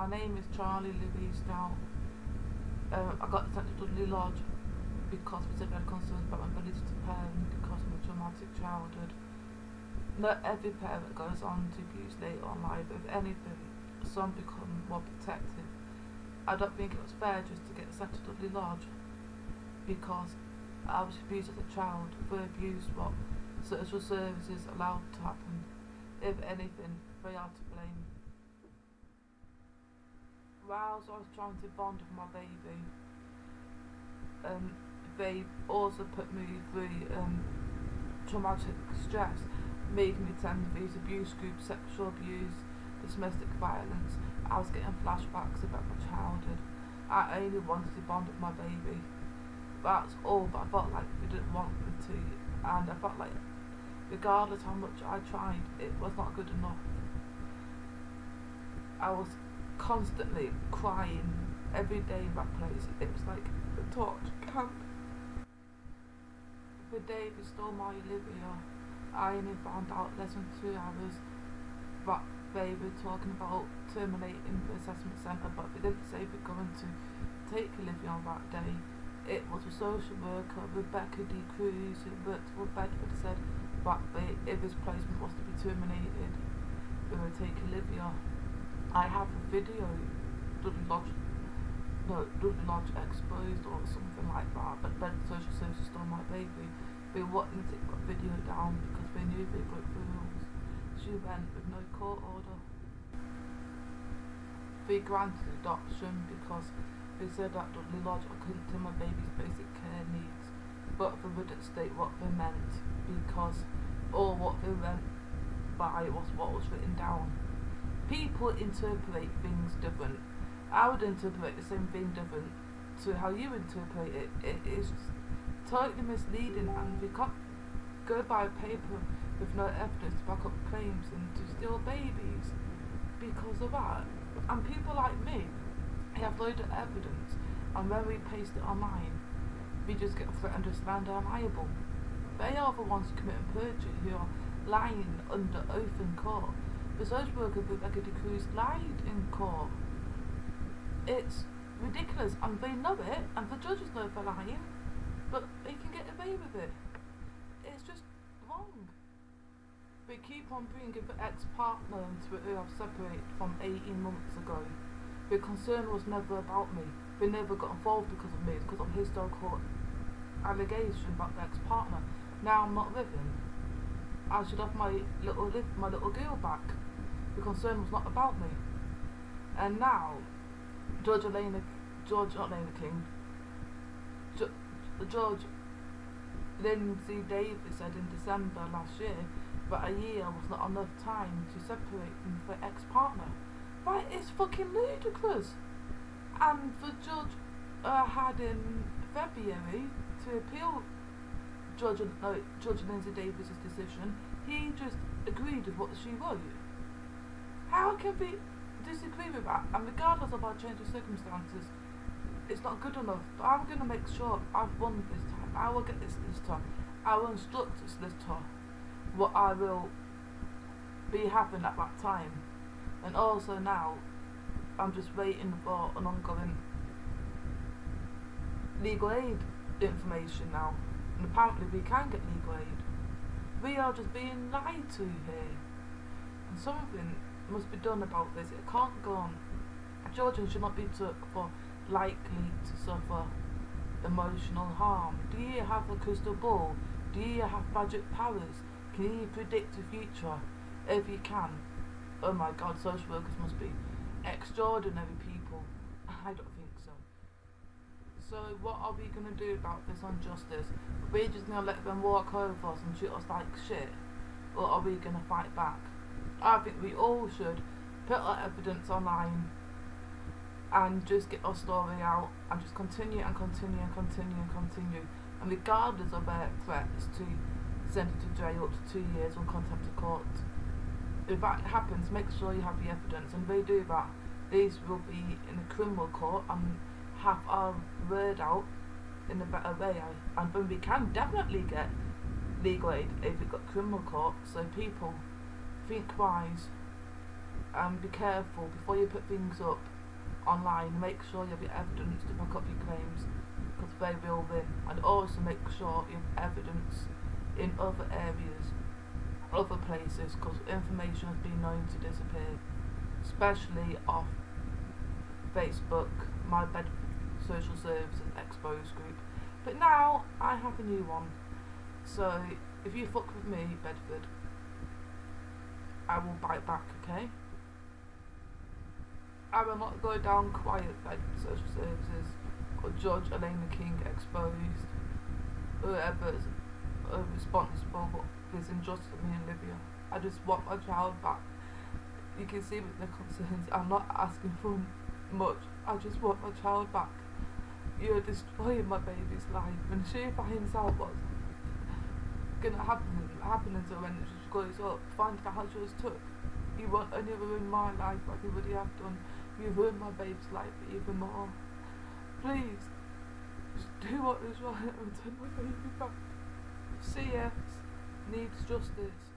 My name is Charlie Louise now. I got sent to Dudley Lodge because we said we had concerns about my ability to parent because of my traumatic childhood. Not every parent goes on to abuse later on life. If anything, some become more protective. I don't think it was fair just to get sent to Dudley Lodge because I was abused as a child. For abuse, what social services allowed to happen. If anything, they are to blame. Whilst I was trying to bond with my baby, they also put me through traumatic stress, making me attend these abuse groups, sexual abuse, domestic violence. I was getting flashbacks about my childhood. I only wanted to bond with my baby. That's all, but I felt like they didn't want me to, and I felt like regardless how much I tried, it was not good enough. I was constantly crying every day in that place. It was like a torture camp. The day they stole my Olivia, I only found out less than 2 hours that they were talking about terminating the assessment centre, but they didn't say we're going to take Olivia on that day. It was a social worker, Rebecca D. Cruz, who worked for Bedford, said that if his placement was to be terminated, we would take Olivia. I have a video, Dudley Lodge exposed or something like that, but then social services stole my baby. They wanted to take that video down because they knew they broke the rules. She went with no court order. They granted adoption because they said that Dudley Lodge couldn't do my baby's basic care needs, but they wouldn't state what they meant because all what they meant by was what was written down. People interpret things different. I would interpret the same thing different to how you interpret it. It is totally misleading, and we can't go by paper with no evidence to back up claims and to steal babies because of that. And people like me have loads of evidence, and when we paste it online, we just get threatened as undeniable. They are the ones committing perjury who are lying under oath in court. The social worker Rebecca D. Cruz lied in court. It's ridiculous, and they know it, and the judges know they're lying, but they can get away with it. It's just wrong. They keep on bringing the ex-partner into it who I've separated from 18 months ago. The concern was never about me. They never got involved because of me, because of historical allegation about the ex-partner. Now I'm not with him. I should have my little girl back. The concern was not about me. And now, Judge Lindsay Davis said in December last year that a year was not enough time to separate from the ex-partner. That is fucking ludicrous. And the judge had in February to appeal Judge Lindsay Davis's decision. He just agreed with what she wrote. How can we disagree with that? And regardless of our change of circumstances, it's not good enough. But I'm going to make sure I've won this time. I will get this time. I will instruct this time what I will be having at that time. And also now, I'm just waiting for an ongoing legal aid information now. And apparently we can get legal aid. We are just being lied to here. And something must be done about this. It can't go on. Children should not be took for likely to suffer emotional harm. Do you have a crystal ball? Do you have magic powers? Can you predict the future? If you can, oh my god, social workers must be extraordinary people. I don't think so. So what are we going to do about this injustice? Are we just going to let them walk over us and treat us like shit? Or are we going to fight back? I think we all should put our evidence online and just get our story out and just continue and continue and continue and continue. And regardless of their threats to send it to jail up to 2 years or contempt of court, if that happens, make sure you have the evidence. And they do that, these will be in a criminal court and have our word out in a better way. And then we can definitely get legal aid if we've got criminal court. So people, think wise. and be careful before you put things up online. Make sure you have your evidence to back up your claims, because they will win. And also make sure you have evidence in other areas, other places, because information has been known to disappear, especially off Facebook, my social services exposed group. But now I have a new one, so if you fuck with me, Bedford, I will bite back, okay? I will not go down quiet like social services or Judge Elena King exposed whoever's responsible for this injustice to me and Olivia. I just want my child back. You can see with the concerns, I'm not asking for much. I just want my child back. You're destroying my baby's life, and she finds out what's gonna happen until when she grows up, finding out how she was took. You won't only ruin my life like you already have done, you ruin my baby's life even more. Please, just do what is right and return my baby back. CS needs justice.